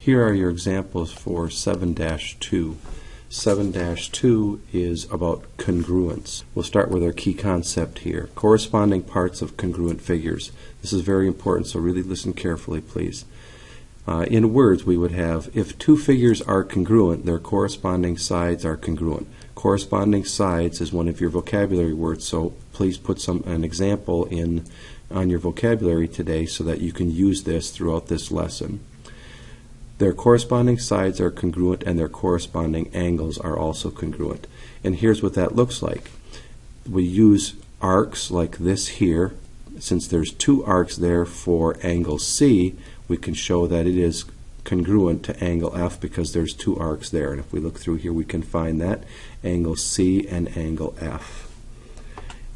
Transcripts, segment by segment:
Here are your examples for 7-2. 7-2 is about congruence. We'll start with our key concept here. Corresponding parts of congruent figures. This is very important, so really listen carefully, please. In words, we would have, if two figures are congruent, their corresponding sides are congruent. Corresponding sides is one of your vocabulary words, so please put an example on your vocabulary today so that you can use this throughout this lesson. Their corresponding sides are congruent and their corresponding angles are also congruent. And here's what that looks like. We use arcs like this here. Since there's two arcs there for angle C, we can show that it is congruent to angle F because there's two arcs there. And if we look through here, we can find that angle C and angle F.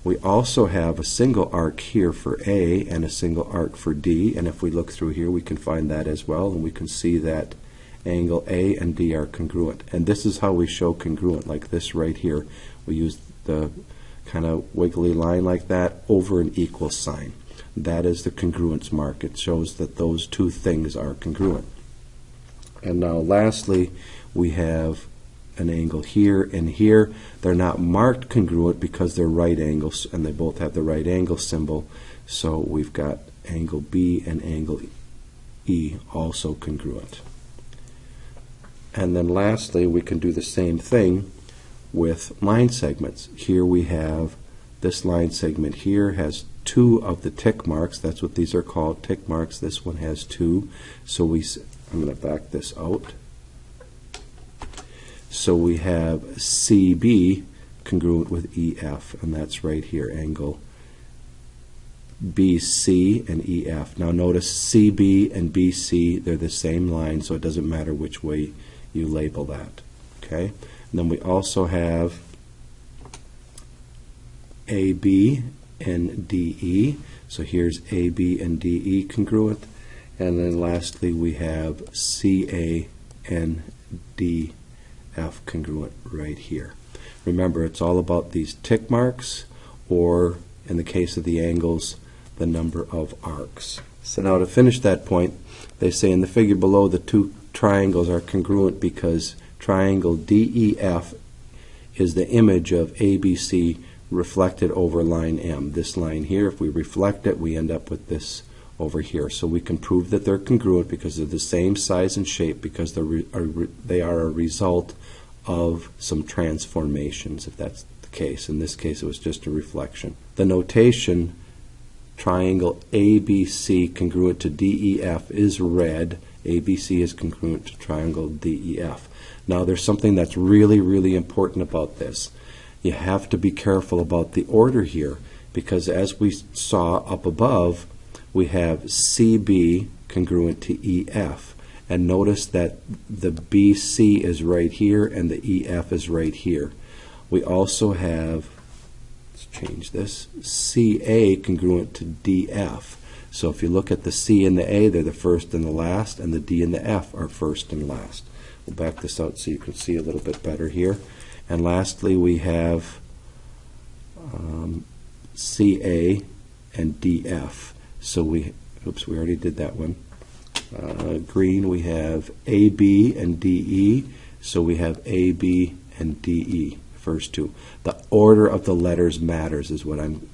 We also have a single arc here for A and a single arc for D, and if we look through here we can find that as well, and we can see that angle A and D are congruent. And this is how we show congruent, like this right here. We use the kind of wiggly line like that over an equal sign. That is the congruence mark. It shows that those two things are congruent. And now lastly, we have an angle here and here. They're not marked congruent because they're right angles and they both have the right angle symbol. So we've got angle B and angle E also congruent. And then lastly, we can do the same thing with line segments. Here we have this line segment here has two of the tick marks. That's what these are called, tick marks. This one has two. So I'm going to back this out. So we have CB congruent with EF, and that's right here, angle BC and EF. Now notice CB and BC, they're the same line, so it doesn't matter which way you label that. Okay? And then we also have AB and DE. So here's AB and DE congruent. And then lastly we have CA and DF congruent right here. Remember, it's all about these tick marks, or in the case of the angles, the number of arcs. So now to finish that point, they say in the figure below the two triangles are congruent because triangle DEF is the image of ABC reflected over line M. This line here, if we reflect it, we end up with this over here. So we can prove that they're congruent because they're the same size and shape, because they are a result of some transformations, if that's the case. In this case, it was just a reflection. The notation, triangle ABC congruent to DEF, is red. ABC is congruent to triangle DEF. Now there's something that's really, really important about this. You have to be careful about the order here, because as we saw up above, we have CB congruent to EF. And notice that the BC is right here and the EF is right here. We also have, let's change this, CA congruent to DF. So if you look at the C and the A, they're the first and the last, and the D and the F are first and last. We'll back this out so you can see a little bit better here. And lastly, we have CA and DF. So we already did that one. Green, we have AB and DE. So we have AB and DE, first two. The order of the letters matters is what I'm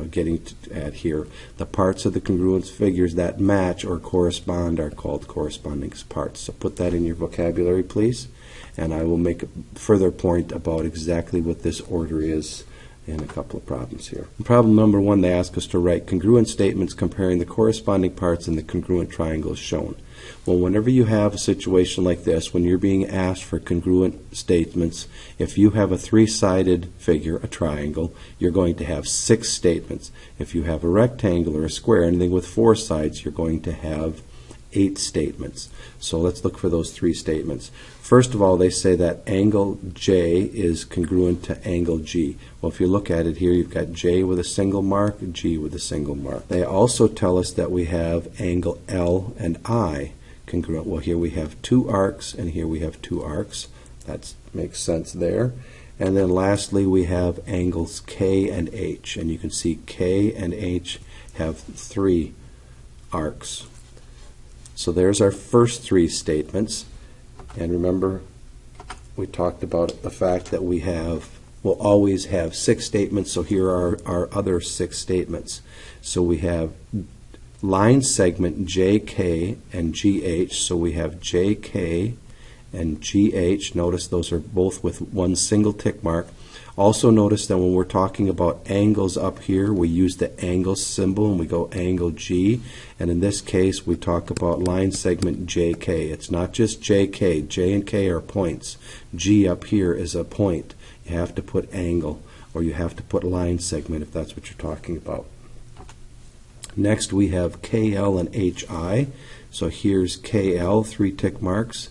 getting at here. The parts of the congruence figures that match or correspond are called corresponding parts. So put that in your vocabulary, please. And I will make a further point about exactly what this order is in a couple of problems here. In problem number 1, they ask us to write congruent statements comparing the corresponding parts in the congruent triangles shown. Well, whenever you have a situation like this, when you're being asked for congruent statements, if you have a three-sided figure, a triangle, you're going to have 6 statements. If you have a rectangle or a square, anything with 4 sides, you're going to have 8 statements. So let's look for those 3 statements. First of all, they say that angle J is congruent to angle G. Well, if you look at it here, you've got J with a single mark, G with a single mark. They also tell us that we have angle L and I congruent. Well, here we have 2 arcs, and here we have 2 arcs. That makes sense there. And then lastly, we have angles K and H, and you can see K and H have 3 arcs. So there's our first three statements. And remember, we talked about the fact that we'll always have six statements, so here are our other six statements. So we have line segment JK and GH, so we have JK and GH. Notice those are both with one single tick mark. Also notice that when we're talking about angles up here, we use the angle symbol and we go angle G. And in this case, we talk about line segment JK. It's not just JK. J and K are points. G up here is a point. You have to put angle, or you have to put line segment if that's what you're talking about. Next, we have KL and HI. So here's KL, 3 tick marks.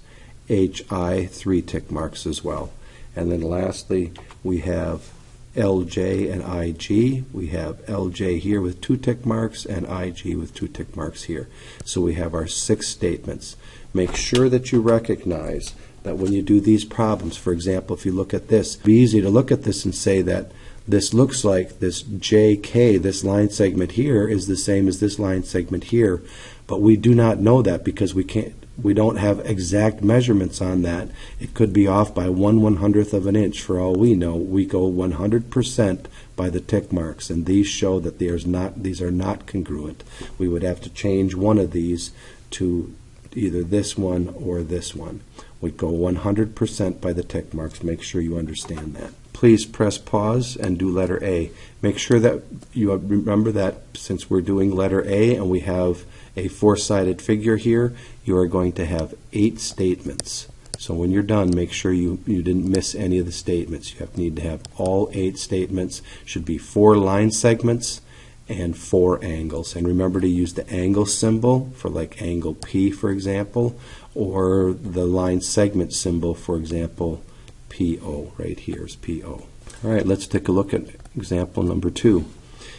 HI, 3 tick marks as well. And then lastly, we have LJ and IG. We have LJ here with 2 tick marks and IG with 2 tick marks here. So we have our 6 statements. Make sure that you recognize that when you do these problems, for example, if you look at this, it'd be easy to look at this and say that this looks like this JK, this line segment here, is the same as this line segment here. But we do not know that because we don't have exact measurements on that. It could be off by 1/100th of an inch for all we know. We go 100% by the tick marks, and these show that these are not congruent. We would have to change one of these to either this one or this one. We go 100% by the tick marks. Make sure you understand that. Please press pause and do letter A. Make sure that you remember that since we're doing letter A and we have a 4-sided figure here, you are going to have 8 statements. So when you're done, make sure you didn't miss any of the statements. You need to have all 8 statements. Should be 4 line segments and 4 angles. And remember to use the angle symbol for like angle P, for example, or the line segment symbol, for example, PO. Right here is PO. All right, let's take a look at example number 2.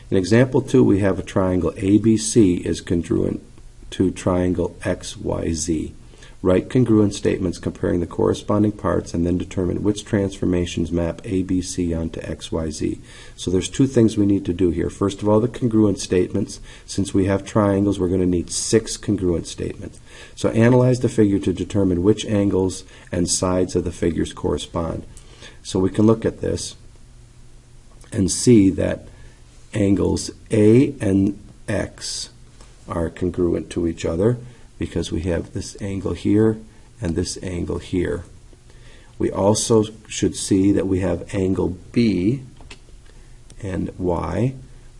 In example 2, we have a triangle ABC is congruent to triangle XYZ. Write congruent statements comparing the corresponding parts and then determine which transformations map ABC onto XYZ. So there's 2 things we need to do here. First of all, the congruent statements. Since we have triangles, we're going to need 6 congruent statements. So analyze the figure to determine which angles and sides of the figures correspond. So we can look at this and see that angles A and X are congruent to each other because we have this angle here and this angle here. We also should see that we have angle B and Y.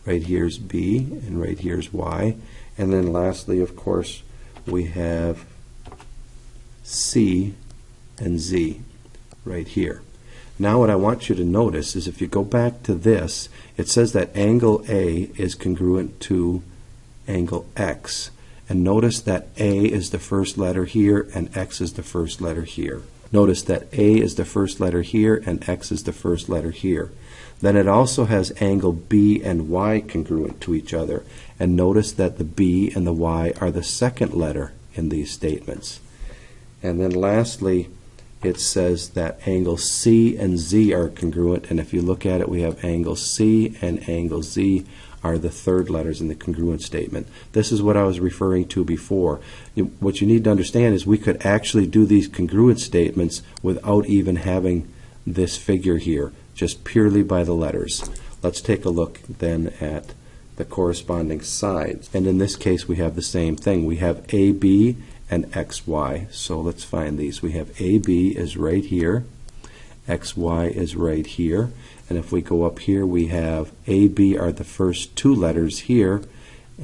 Right here's B and right here's Y. And then lastly, of course, we have C and Z right here. Now what I want you to notice is if you go back to this, it says that angle A is congruent to angle X. And notice that A is the first letter here and X is the first letter here. Notice that A is the first letter here and X is the first letter here. Then it also has angle B and Y congruent to each other. And notice that the B and the Y are the second letter in these statements. And then lastly, it says that angle C and Z are congruent, and if you look at it, we have angle C and angle Z are the third letters in the congruent statement. This is what I was referring to before. What you need to understand is we could actually do these congruent statements without even having this figure here, just purely by the letters. Let's take a look then at the corresponding sides. And in this case, we have the same thing. We have AB and XY. So let's find these. We have AB is right here, XY is right here, and if we go up here, we have AB are the first 2 letters here,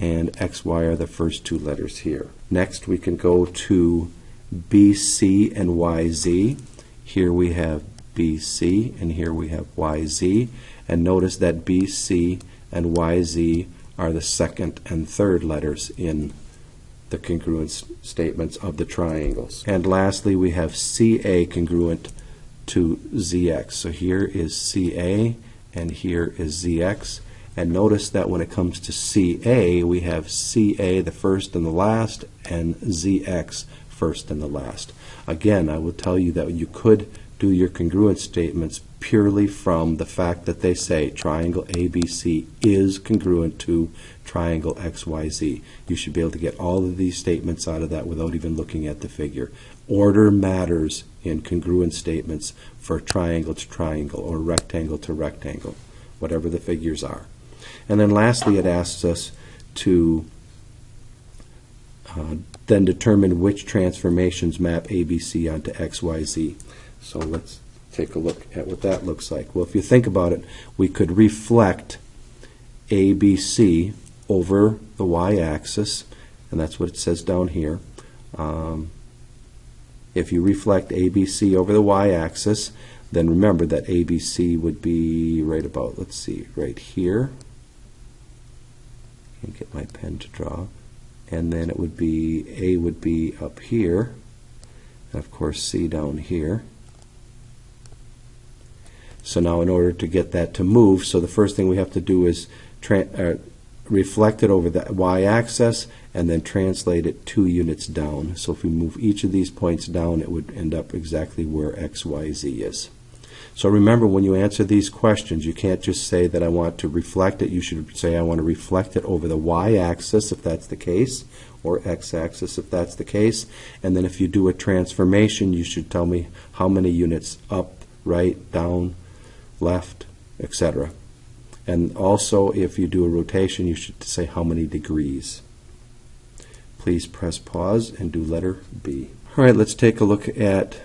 and XY are the first 2 letters here. Next, we can go to BC and YZ. Here we have BC, and here we have YZ, and notice that BC and YZ are the second and third letters in the congruent statements of the triangles. And lastly, we have CA congruent to ZX. So here is CA and here is ZX. And notice that when it comes to CA, we have CA the first and the last and ZX first and the last. Again, I will tell you that you could do your congruence statements purely from the fact that they say triangle ABC is congruent to triangle XYZ. You should be able to get all of these statements out of that without even looking at the figure. Order matters in congruence statements for triangle to triangle or rectangle to rectangle, whatever the figures are. And then lastly, it asks us to then determine which transformations map ABC onto XYZ. So let's take a look at what that looks like. Well, if you think about it, we could reflect ABC over the y-axis, and that's what it says down here. If you reflect ABC over the y-axis, then remember that ABC would be right about, let's see, right here. Can't get my pen to draw. And then it would be, A would be up here, and of course C down here. So now in order to get that to move, so the first thing we have to do is reflect it over the y-axis and then translate it 2 units down. So if we move each of these points down, it would end up exactly where XYZ is. So remember, when you answer these questions, you can't just say that I want to reflect it. You should say I want to reflect it over the y-axis if that's the case, or x-axis if that's the case. And then if you do a transformation, you should tell me how many units up, right, down, left, etc. And also, if you do a rotation, you should say how many degrees. Please press pause and do letter B. All right, let's take a look at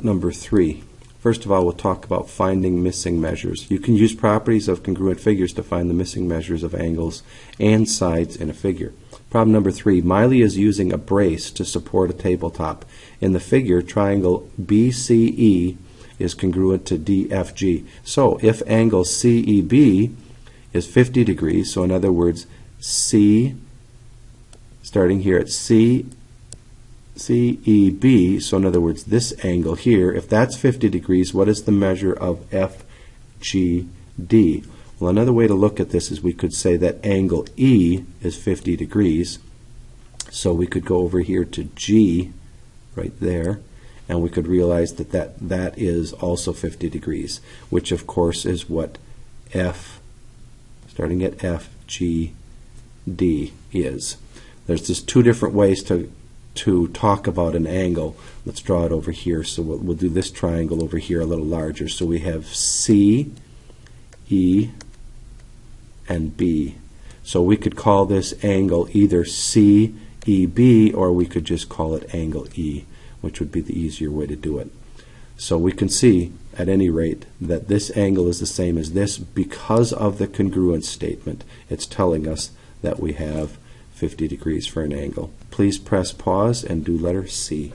number 3. First of all, we'll talk about finding missing measures. You can use properties of congruent figures to find the missing measures of angles and sides in a figure. Problem number 3, Miley is using a brace to support a tabletop. In the figure, triangle BCE is congruent to DFG. So if angle CEB is 50 degrees, so in other words, C, starting here at CEB, so in other words, this angle here, if that's 50 degrees, what is the measure of FGD? Well, another way to look at this is we could say that angle E is 50 degrees. So we could go over here to G, right there, and we could realize that that is also 50 degrees, which of course is what F, starting at FGD is. There's just 2 different ways to talk about an angle. Let's draw it over here. So we'll do this triangle over here a little larger. So we have C, E, and B. So we could call this angle either CEB, or we could just call it angle E, which would be the easier way to do it. So we can see, at any rate, that this angle is the same as this because of the congruence statement. It's telling us that we have 50 degrees for an angle. Please press pause and do letter C.